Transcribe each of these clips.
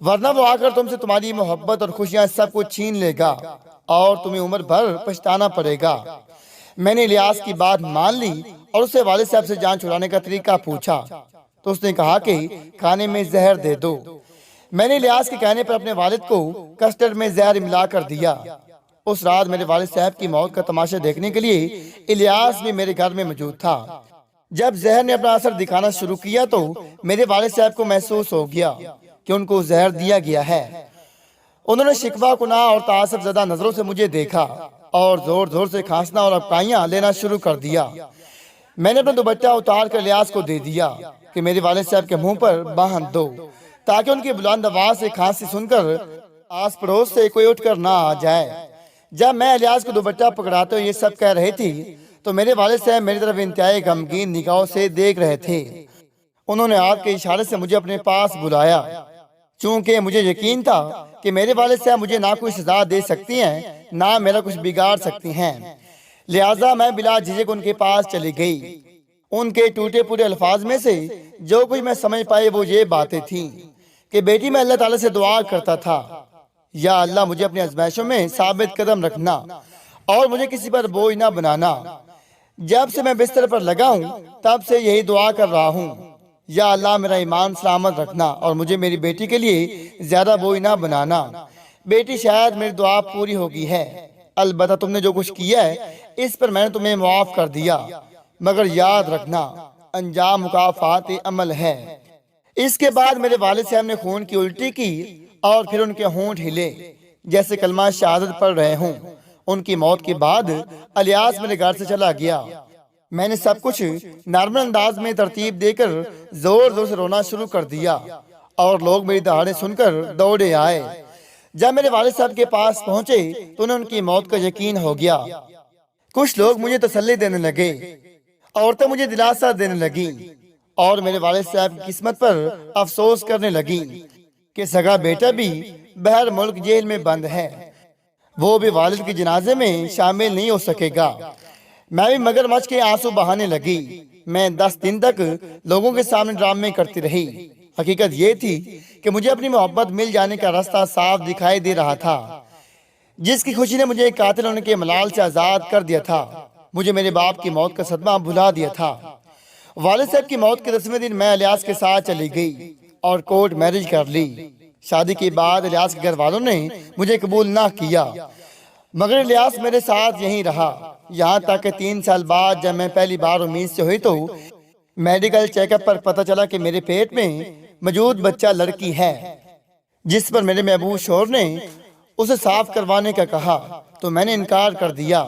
ورنہ وہ آ کر تم سے تمہاری محبت اور خوشیاں سب کچھ چھین لے گا اور تمہیں عمر بھر پچھتانا پڑے گا۔ میں نے الیاس کی بات مان لی اور اسے والد صاحب سے جان چھڑانے کا طریقہ پوچھا تو اس نے کہا کہ کھانے میں زہر دے دو۔ میں نے الیاس کے کہنے پر اپنے والد کو کسٹرڈ میں زہر ملا کر دیا۔ اس رات میرے والد صاحب کی موت کا تماشا دیکھنے کے لیے الیاس بھی میرے گھر میں موجود تھا۔ جب زہر نے اپنا اثر دکھانا شروع کیا تو میرے والد صاحب کو محسوس ہو گیا کہ ان کو زہر دیا گیا ہے۔ انہوں نے شکوہ کناہ اور تعصب زدہ نظروں سے مجھے دیکھا اور زور زور سے کھانسنا اور ابکائیاں لینا شروع کر دیا۔ میں نے اپنا دوپٹہ اتار کر الیاس کو دے دیا کہ میرے والد صاحب کے منہ پر باندھ دو تاکہ ان کی بلند آواز سے کھانسی سن کر آس پڑوس سے کوئی اٹھ کر نہ آ جائے۔ جب میں الیاس کو دوپٹہ پکڑاتے ہوئے یہ سب کہہ رہی تھی تو میرے والد صاحب میری طرف انتہائی غمگین نگاہوں سے دیکھ رہے تھے۔ انہوں نے ہاتھ کے اشارے سے مجھے اپنے پاس بلایا۔ چونکہ مجھے یقین تھا کہ میرے والد صاحب مجھے نہ کوئی سزا دے سکتی ہیں نہ میرا کچھ بگاڑ سکتی ہیں، لہٰذا میں بلا جھجک ان کے پاس چلی گئی۔ ان کے ٹوٹے پورے الفاظ میں سے جو کچھ میں سمجھ پائی وہ یہ باتیں تھیں کہ بیٹی میں اللہ تعالیٰ سے دعا کرتا تھا، یا اللہ مجھے اپنی آزمائشوں میں ثابت قدم رکھنا اور مجھے کسی پر بوجھ نہ بنانا۔ جب سے میں بستر پر لگا ہوں تب سے یہی دعا کر رہا ہوں، یا اللہ میرا ایمان سلامت رکھنا اور مجھے میری بیٹی کے لیے زیادہ بوجھ نہ بنانا۔ بیٹی شاید میری دعا پوری ہوگی ہے، البتہ تم نے جو کچھ کیا ہے اس پر میں نے تمہیں معاف کر دیا، مگر یاد رکھنا انجام مکافات عمل ہے۔ اس کے بعد میرے والد صاحب نے خون کی الٹی کی اور پھر ان کے ہونٹ ہلے جیسے کلمہ شہادت پڑھ رہے ہوں۔ ان کی موت کے بعد الیاس میرے گھر سے چلا گیا۔ میں نے سب کچھ نارمل انداز میں ترتیب دے کر زور زور سے رونا شروع کر دیا اور لوگ میری دہاڑیں سن کر دوڑے آئے۔ جب میرے والد صاحب کے پاس پہنچے تو انہیں ان کی موت کا یقین ہو گیا۔ کچھ لوگ مجھے تسلی دینے لگے، عورتیں مجھے دلاسا دینے لگیں اور میرے والد صاحب کی قسمت پر افسوس کرنے لگیں کہ سگا بیٹا بھی بہر ملک جیل میں بند ہے، وہ بھی والد کے جنازے میں شامل نہیں ہو سکے گا۔ میں بھی مگر مچھ کے آنسو بہانے لگی۔ میں 10 دن تک لوگوں کے سامنے ڈرامے کرتی رہی۔ حقیقت یہ تھی کہ مجھے اپنی محبت مل جانے کا راستہ صاف دکھائی دے رہا تھا، جس کی خوشی نے مجھے قاتل ہونے کے ملال سے آزاد کر دیا تھا۔ مجھے میرے باپ کی موت کا صدمہ بھلا دیا تھا۔ والد صاحب کی موت کے 10ویں دن میں الیاس کے ساتھ چلی گئی اور کورٹ میرج کر لی۔ شادی کے بعد الیاس کے گھر والوں نے مجھے قبول نہ کیا، مگر الیاس میرے ساتھ یہیں رہا، یہاں تک کہ 3 سال بعد جب میں پہلی بار امید سے ہوئی تو میڈیکل چیک اپ پر پتہ چلا کہ میرے پیٹ میں موجود بچہ لڑکی ہے، جس پر میرے محبوب شوہر نے اسے صاف کروانے کا کہا تو میں نے انکار کر دیا۔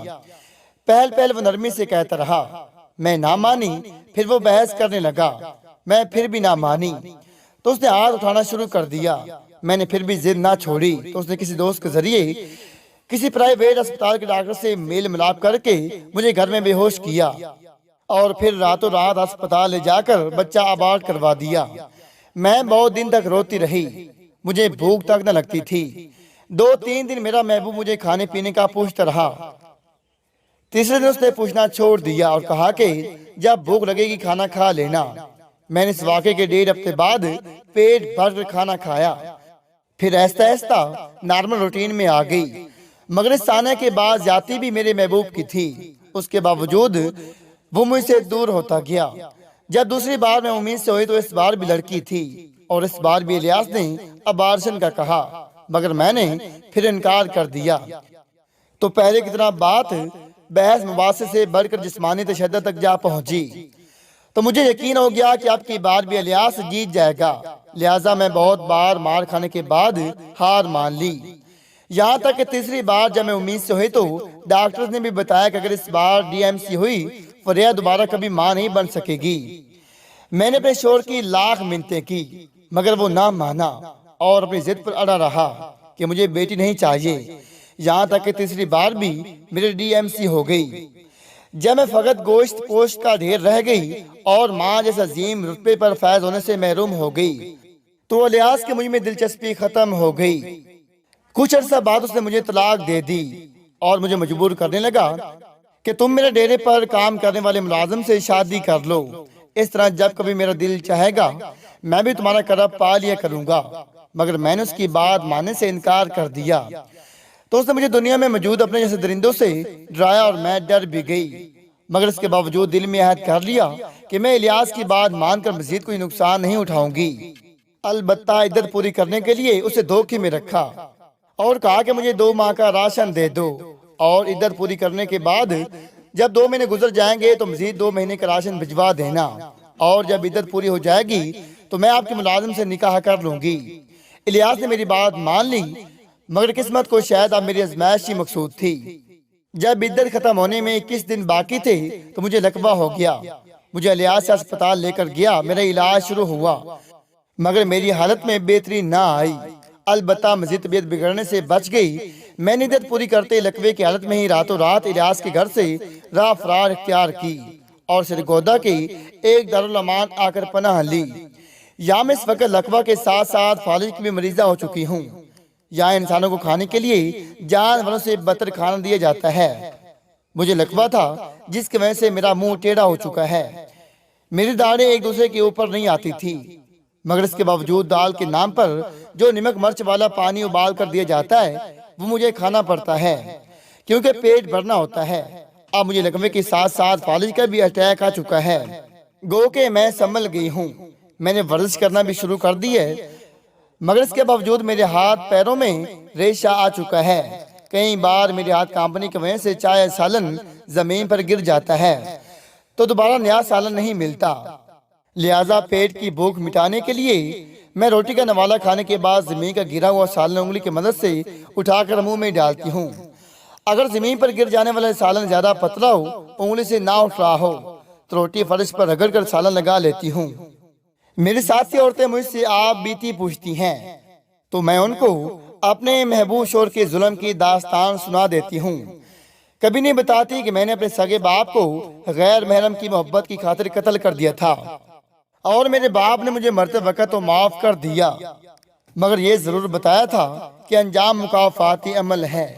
پہل وہ نرمی سے کہتا رہا، میں نہ مانی، پھر وہ بحث کرنے لگا، میں پھر بھی نہ مانی تو اس نے ہاتھ اٹھانا شروع کر دیا۔ میں نے پھر بھی ضد نہ چھوڑی تو اس نے کسی دوست کے ذریعے کسی پرائیویٹ اسپتال کے ڈاکٹر سے میل ملاپ کر کے مجھے گھر میں بے ہوش کیا اور پھر راتوں رات اسپتال لے جا کر بچہ ابارٹ کروا دیا۔ میں بہت دن تک روتی رہی، مجھے بھوک تک نہ لگتی تھی۔ 2-3 دن میرا محبوب مجھے کھانے پینے کا پوچھتا رہا۔ تیسرے دن اس نے پوچھنا چھوڑ دیا اور کہا کہ جب بھوک لگے گی کھانا کھا لینا۔ میں نے اس واقعے کے 1.5 ہفتے بعد پیٹ بھر کر کھانا کھایا، پھر آہستہ آہستہ نارمل روٹین میں آ گئی، مگر اس سانے کے بعد زیادتی بھی میرے محبوب کی تھی۔ اس کے باوجود وہ مجھ سے دور ہوتا گیا۔ جب دوسری بار میں امید سے ہوئی تو اس بار بھی لڑکی تھی اور اس بار بھی الیاس نے ابارشن کا کہا، مگر میں نے پھر انکار کر دیا۔ تو پہلے کی طرح بات بحث مباحثے سے بڑھ کر جسمانی تشدد تک جا پہنچی۔ تو مجھے یقین ہو گیا کہ اب کی بار بھی الیاس جیت جائے گا، لہٰذا میں بہت بار مار کھانے کے بعد ہار مان لی۔ یہاں تک کہ تیسری بار جب میں امید سے ہوئی تو ڈاکٹرز نے بھی بتایا کہ اگر اس بار DMC ہوئی فریہ دوبارہ کبھی ماں نہیں بن سکے گی۔ میں نے اپنے شوہر کی لاکھ منتیں کی مگر وہ نہ مانا اور اپنی ضد پر اڑا رہا کہ مجھے بیٹی نہیں چاہیے، یہاں تک کہ تیسری بار بھی میری DMC ہو گئی۔ جب میں فقط گوشت پوشت کا ڈھیر رہ گئی اور ماں جیسا عظیم رتبے پر فائز ہونے سے محروم ہو گئی تو الیاس کی مجھ میں دلچسپی ختم ہو گئی۔ کچھ عرصہ بعد اس نے مجھے طلاق دے دی اور مجھے مجبور کرنے لگا کہ تم میرے ڈیرے پر کام کرنے والے ملازم سے شادی کر لو، اس طرح جب کبھی میرا دل چاہے گا میں بھی تمہارا کرب پا لیا کروں گا۔ مگر میں نے اس کی بات ماننے سے انکار کر دیا تو اس نے مجھے دنیا میں موجود اپنے جیسے درندوں سے ڈرایا اور میں ڈر بھی گئی، مگر اس کے باوجود دل میں عہد کر لیا کہ میں الیاس کی بات مان کر مزید کوئی نقصان نہیں اٹھاؤں گی۔ البتہ عدت پوری کرنے کے لیے اسے دھوکے میں رکھا اور کہا کہ مجھے 2 ماہ کا راشن دے دو، اور عدت پوری کرنے کے بعد جب 2 مہینے گزر جائیں گے تو مزید 2 مہینے کا راشن بھجوا دینا، اور جب عدت پوری ہو جائے گی تو میں آپ کے ملازم سے نکاح کر لوں گی۔ الیاس نے میری بات مان لی، مگر قسمت کو شاید اب میری ازمائش ہی مقصود تھی۔ جب عدت ختم ہونے میں 21 دن باقی تھے تو مجھے لقبہ ہو گیا۔ مجھے الیاس سے اسپتال لے کر گیا، میرا علاج شروع ہوا، مگر میری حالت میں بہتری نہ آئی۔ البتہ مزید طبیعت بگڑنے سے بچ گئی۔ میں نے عدت پوری کرتے لقبے کی حالت میں ہی راتوں رات الیاس کے گھر سے راہ فرار اختیار کی اور سرگودا کی ایک دارالامان آ کر پناہ لی۔ یہاں میں اس وقت لقبہ کے ساتھ ساتھ فالج کی بھی مریضہ ہو چکی ہوں۔ یہاں انسانوں کو کھانے کے لیے جانوروں سے بدتر کھانا دیا جاتا ہے۔ مجھے لقبہ تھا جس کی وجہ سے میرا منہ ٹیڑھا ہو چکا ہے، میری داڑھیں ایک دوسرے کے اوپر نہیں آتی تھی، مگر اس کے باوجود دال کے نام پر جو نمک مرچ والا پانی ابال کر دیا جاتا ہے وہ مجھے کھانا پڑتا ہے کیونکہ پیٹ بھرنا ہوتا ہے۔ اب مجھے لقبے کے ساتھ ساتھ فالج کا بھی اٹیک آ چکا ہے، گو کہ میں سنبھل گئی ہوں۔ میں نے ورزش کرنا بھی شروع کر دی ہے، مگر اس کے باوجود میرے ہاتھ پیروں میں ریشہ آ چکا ہے۔ کئی بار میرے ہاتھ کانپنے کی وجہ سے چائے سالن زمین پر گر جاتا ہے تو دوبارہ نیا سالن نہیں ملتا، لہٰذا پیٹ کی بھوک مٹانے کے لیے میں روٹی کا نوالا کھانے کے بعد زمین کا گرا ہوا سالن انگلی کی مدد سے اٹھا کر منہ میں ڈالتی ہوں۔ اگر زمین پر گر جانے والا سالن زیادہ پتلا ہو، انگلی سے نہ اٹھ رہا ہو تو روٹی فرش پر رگڑ کر سالن لگا لیتی ہوں۔ میری ساتھی عورتیں مجھ سے آپ بیتی پوچھتی ہیں تو میں ان کو اپنے محبوب شوہر کے ظلم کی داستان سنا دیتی ہوں۔ کبھی نہیں بتاتی کہ میں نے اپنے سگے باپ کو غیر محرم کی محبت کی خاطر قتل کر دیا تھا اور میرے باپ نے مجھے مرتے وقت تو معاف کر دیا، مگر یہ ضرور بتایا تھا کہ انجام مکافاتی عمل ہے۔